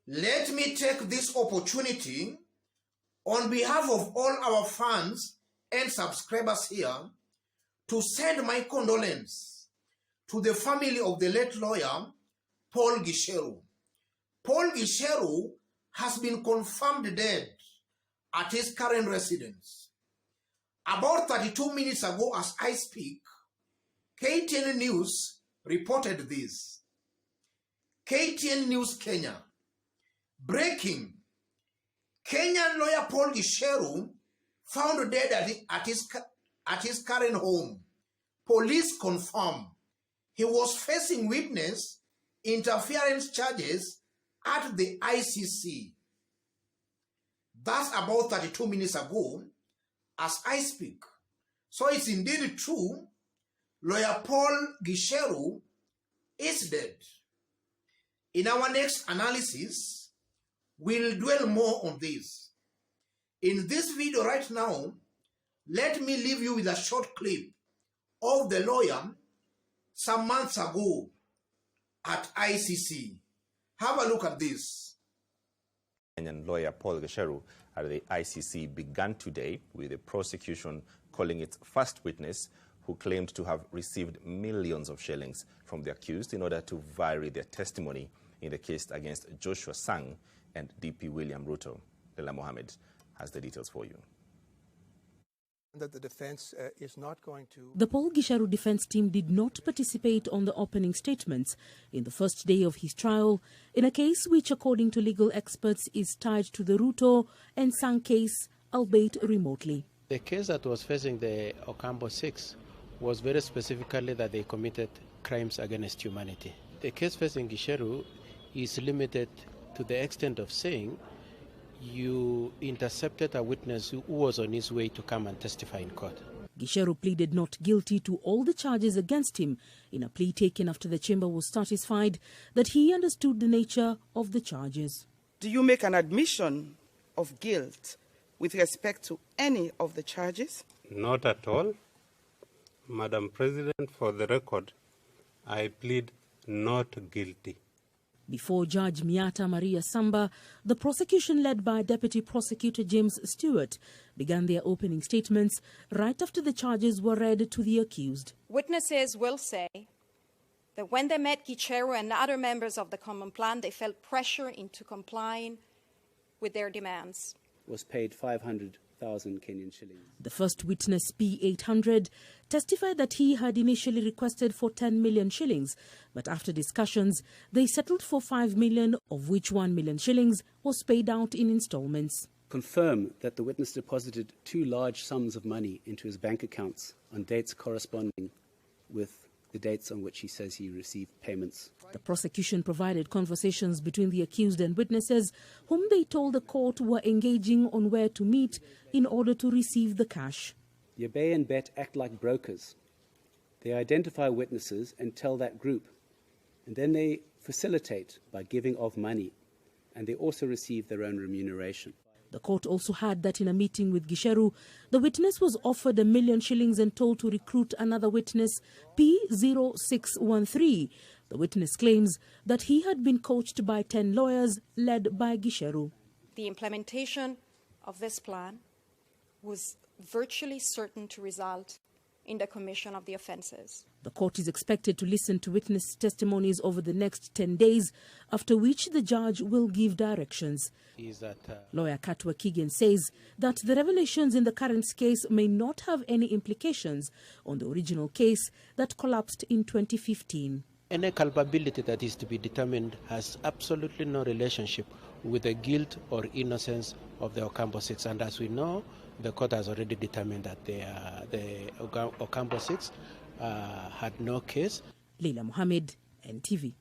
Let me take this opportunity on behalf of all our fans and subscribers here to send my condolence to the family of the late lawyer Paul Gicheru. Paul Gicheru has been confirmed dead at his current residence. About 32 minutes ago as I speak, KTN News reported this. KTN News Kenya. Breaking. Kenyan lawyer Paul Gicheru found dead at his current home. Police confirm he was facing witness interference charges at the ICC. That's about 32 minutes ago as I speak. So it's indeed true, lawyer Paul Gicheru is dead. In our next analysis, we'll dwell more on this. In this video right now, let me leave you with a short clip of the lawyer some months ago at ICC. Have a look at this. And lawyer Paul Gicheru at the ICC began today with the prosecution calling its first witness, who claimed to have received millions of shillings from the accused in order to vary their testimony in the case against Joshua Sang and DP William Ruto. Leila Mohammed has the details for you. That the defense is not going to... The Paul Gicheru defense team did not participate on the opening statements in the first day of his trial in a case which, according to legal experts, is tied to the Ruto and Sang case, albeit remotely. The case that was facing the Ocampo 6 was very specifically that they committed crimes against humanity. The case facing Gicheru is limited to the extent of saying you intercepted a witness who was on his way to come and testify in court. Gicheru pleaded not guilty to all the charges against him in a plea taken after the chamber was satisfied that he understood the nature of the charges. Do you make an admission of guilt with respect to any of the charges? Not at all. Madam President, for the record, I plead not guilty. Before Judge Miata Maria Samba, the prosecution led by Deputy Prosecutor James Stewart began their opening statements right after the charges were read to the accused. Witnesses will say that when they met Gicheru and other members of the Common Plan, they felt pressure into complying with their demands. Was paid 500,000 Kenyan shillings. The first witness, P800, testified that he had initially requested for 10 million shillings, but after discussions, they settled for 5 million, of which 1 million shillings was paid out in installments. Confirm that the witness deposited 2 large sums of money into his bank accounts on dates corresponding with the dates on which he says he received payments. The prosecution provided conversations between the accused and witnesses, whom they told the court were engaging on where to meet in order to receive the cash. Yabay and Bet act like brokers. They identify witnesses and tell that group, and then they facilitate by giving of money, and they also receive their own remuneration. The court also had that in a meeting with Gicheru, the witness was offered 1 million shillings and told to recruit another witness, P0613. The witness claims that he had been coached by 10 lawyers led by Gicheru. The implementation of this plan was virtually certain to result in the commission of the offences. The court is expected to listen to witness testimonies over the next 10 days, after which the judge will give directions. Lawyer Katwa Kigen says that the revelations in the current case may not have any implications on the original case that collapsed in 2015. Any culpability that is to be determined has absolutely no relationship with the guilt or innocence of the Ocampo 6. And as we know, the court has already determined that the Ocampo 6 had no case. Leila Mohammed, NTV.